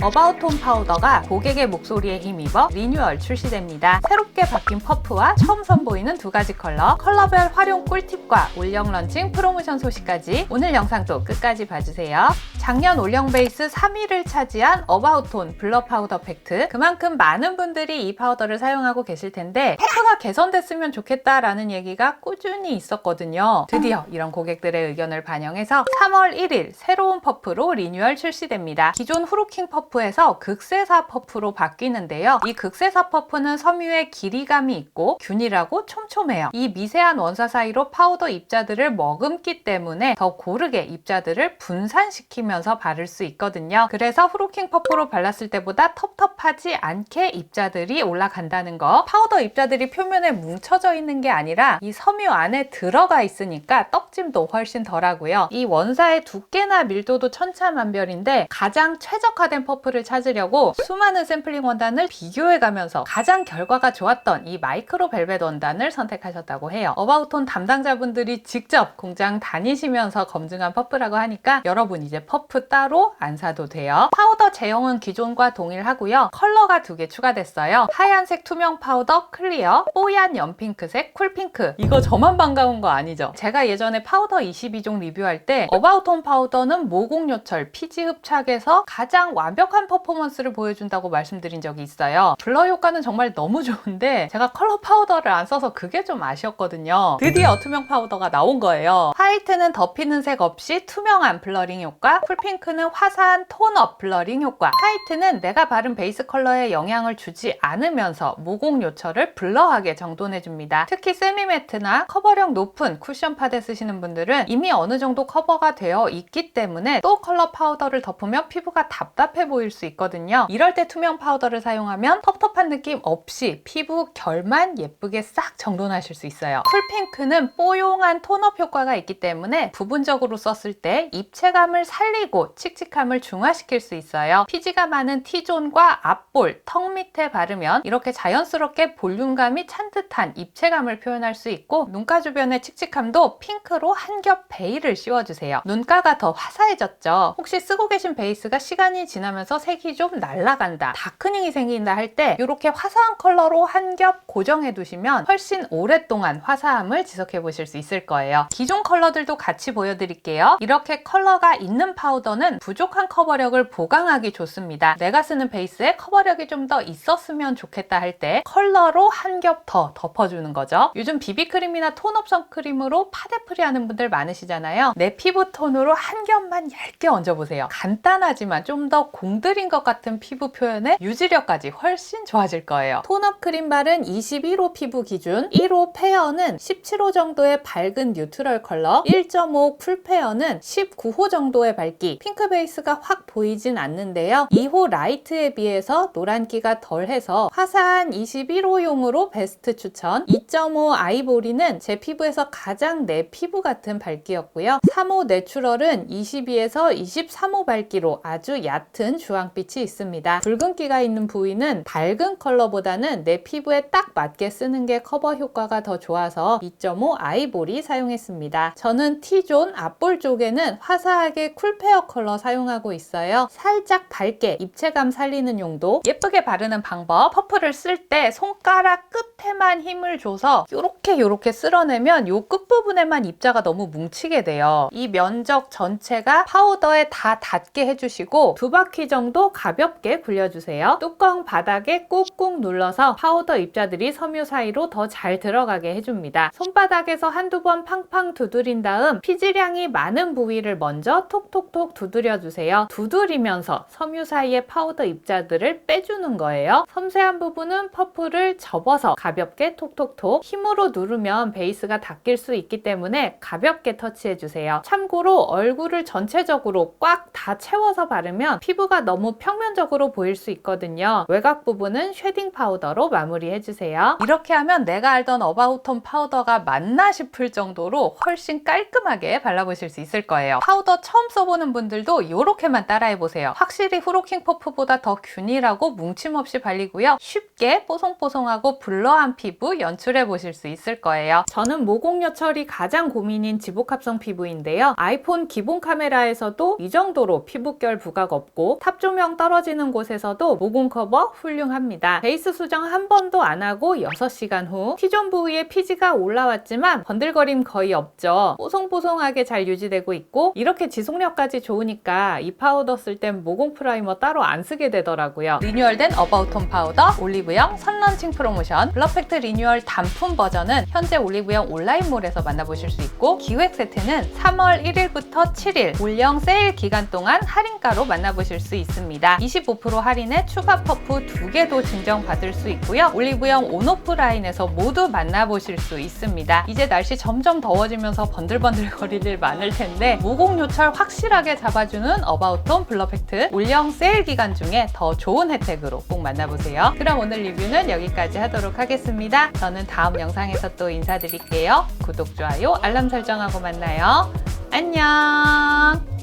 어바웃 톤 파우더가 고객의 목소리에 힘입어 리뉴얼 출시됩니다. 새롭게 바뀐 퍼프와 처음 선보이는 두 가지 컬러별 활용 꿀팁과 올영 런칭 프로모션 소식까지 오늘 영상도 끝까지 봐주세요. 작년 올영 베이스 3위를 차지한 어바웃 톤 블러 파우더 팩트. 그만큼 많은 분들이 이 파우더를 사용하고 계실 텐데 퍼프가 개선됐으면 좋겠다라는 얘기가 꾸준히 있었거든요. 드디어 이런 고객들의 의견을 반영해서 3월 1일 새로운 퍼프로 리뉴얼 출시됩니다. 기존 후루킹 퍼프에서 극세사 퍼프로 바뀌는데요. 이 극세사 퍼프는 섬유에 길이감이 있고 균일하고 촘촘해요. 이 미세한 원사 사이로 파우더 입자들을 머금기 때문에 더 고르게 입자들을 분산시키면서 바를 수 있거든요. 그래서 후루킹 퍼프로 발랐을 때보다 텁텁하지 않게 입자들이 올라간다는 거. 파우더 입자들이 표면에 뭉쳐져 있는 게 아니라 이 섬유 안에 들어가 있으니까 떡짐도 훨씬 덜하고요. 이 원사의 두께나 밀도도 천차만별인데 가장 최적화된 퍼프를 찾으려고 수많은 샘플링 원단을 비교해가면서 가장 결과가 좋았던 이 마이크로 벨벳 원단을 선택하셨다고 해요. 어바웃 톤 담당자분들이 직접 공장 다니시면서 검증한 퍼프라고 하니까 여러분 이제 퍼프 따로 안 사도 돼요. 파우더 제형은 기존과 동일하고요. 컬러가 2개 추가됐어요. 하얀색 투명 파우더 클리어, 뽀얀 연핑크색 쿨핑크. 이거 저만 반가운 거 아니죠? 제가 예전에 파우더 22종 리뷰할 때 어바웃 톤 파우더는 모공요철, 피지 흡착에서 가장 완벽한 퍼포먼스를 보여준다고 말씀드린 적이 있어요. 블러 효과는 정말 너무 좋은데 제가 컬러 파우더를 안 써서 그게 좀 아쉬웠거든요. 드디어 투명 파우더가 나온 거예요. 화이트는 덮이는 색 없이 투명한 블러링 효과, 쿨핑크는 화사한 톤업 블러링 효과, 화이트는 내가 바른 베이스 컬러에 영향을 주지 않으면서 모공 요철을 블러하게 정돈해줍니다. 특히 세미매트나 커버력 높은 쿠션 파데 쓰시는 분들은 이미 어느 정도 커버가 되어 있기 때문에 또 컬러 파우더를 덮으면 피부가 답답해 보일 수 있거든요. 이럴 때 투명 파우더를 사용하면 텁텁한 느낌 없이 피부 결만 예쁘게 싹 정돈하실 수 있어요. 쿨핑크는 뽀용한 톤업 효과가 있기 때문에 부분적으로 썼을 때 입체감을 살리고 칙칙함을 중화시킬 수 있어요. 피지가 많은 T존과 앞볼, 턱 밑에 바르면 이렇게 자연스럽게 볼륨감이 찬 듯한 입체감을 표현할 수 있고 눈가 주변의 칙칙함도 핑크로 한 겹 베일을 씌워주세요. 눈가가 더 화사해졌죠. 혹시 쓰고 계신 베이스가 시간이 지나면서 색이 좀 날아간다, 다크닝이 생긴다 할 때 이렇게 화사한 컬러로 한 겹 고정해 두시면 훨씬 오랫동안 화사함을 지속해 보실 수 있을 거예요. 기존 컬러들도 같이 보여드릴게요. 이렇게 컬러가 있는 파우더는 부족한 커버력을 보강하기 좋습니다. 내가 쓰는 베이스에 커버력이 좀 더 있었으면 좋겠다 할 때 컬러로 한 겹 더 덮어주는 거죠. 요즘 비비크림이나 톤업 선크림으로 파데프리 하는 분들 많으시잖아요. 내 피부 톤으로 한 겹만 얇게 얹어보세요. 간단하지만 좀 더 공들인 것 같은 피부 표현에 유지력까지 훨씬 좋아질 거예요. 톤업 크림 발은 21호 피부 기준, 1호 페어는 17호 정도의 밝은 뉴트럴 컬러, 1.5 풀 페어는 19호 정도의 밝기, 핑크 베이스가 확 보이진 않는데요. 2호 라이트에 비해서 노란기가 덜해서 화사한 21호용으로 베스트 추천. 2.5 아이보리는 제 피부에서 가장 내 피부 같은 밝기였고요. 3호 내추럴은 22에서 23호 밝기로 아주 얕은 주황빛이 있습니다. 붉은기가 있는 부위는 밝은 컬러보다는 내 피부에 딱 맞게 쓰는 게 커버 효과가 더 좋아서 2.5 아이보리 사용했습니다. 저는 T존 앞볼 쪽에는 화사하게 쿨페어 컬러 사용하고 있어요. 살짝 밝게 입체감 살리는 용도. 예쁘게 바르는 방법. 퍼프를 쓸 때 손가락 끝에만 힘을 줘서 요렇게 쓸어내면 요 끝부분에만 입자가 너무 뭉치게 돼요. 이 면적 전체가 파우더에 다 닿게 해주시고 2바퀴 정도 가볍게 굴려주세요. 뚜껑 바닥에 꾹꾹 눌러서 파우더 입자들이 섬유 사이로 더 잘 들어가게 해줍니다. 손바닥에서 한두 번 팡팡 두드린 다음 피지량이 많은 부위를 먼저 톡톡톡 두드려주세요. 두드리면서 섬유 사이의 파우더 입자들을 빼주는 거예요. 섬세한 부분은 퍼프를 접어서 가볍게 톡톡톡. 힘으로 누르면 베이스가 닦일 수 있기 때문에 가볍게 터치해주세요. 참고로 얼굴을 전체적으로 꽉 다 채워서 바르면 피부가 너무 평면적으로 보일 수 있거든요. 외곽 부분은 쉐딩 파우더로 마무리해주세요. 이렇게 하면 내가 알던 어바웃 톤 파우더가 맞나 싶을 정도로 훨씬 깔끔하게 발라보실 수 있을 거예요. 파우더 처음 써보는 하시는 분들도 이렇게만 따라해보세요. 확실히 후로킹 퍼프보다 더 균일하고 뭉침 없이 발리고요. 쉽게 뽀송뽀송하고 블러한 피부 연출해보실 수 있을 거예요. 저는 모공요철이 가장 고민인 지복합성 피부인데요. 아이폰 기본 카메라에서도 이 정도로 피부결 부각 없고 탑 조명 떨어지는 곳에서도 모공 커버 훌륭합니다. 베이스 수정 한 번도 안 하고 6시간 후 T존 부위에 피지가 올라왔지만 번들거림 거의 없죠. 뽀송뽀송하게 잘 유지되고 있고 이렇게 지속력까지 좋으니까 이 파우더 쓸 땐 모공 프라이머 따로 안 쓰게 되더라고요. 리뉴얼된 어바웃톤 파우더, 올리브영 선런칭 프로모션, 블러팩트 리뉴얼 단품 버전은 현재 올리브영 온라인몰에서 만나보실 수 있고 기획 세트는 3월 1일부터 7일 올영 세일 기간 동안 할인가로 만나보실 수 있습니다. 25% 할인에 추가 퍼프 2개도 증정받을 수 있고요. 올리브영 온오프 라인에서 모두 만나보실 수 있습니다. 이제 날씨 점점 더워지면서 번들번들 거릴 일 많을 텐데 모공 요철 확실하게 잡아주는 어바웃톤 블러팩트 올영 세일 기간 중에 더 좋은 혜택으로 꼭 만나보세요. 그럼 오늘 리뷰는 여기까지 하도록 하겠습니다. 저는 다음 영상에서 또 인사드릴게요. 구독, 좋아요, 알람 설정하고 만나요. 안녕!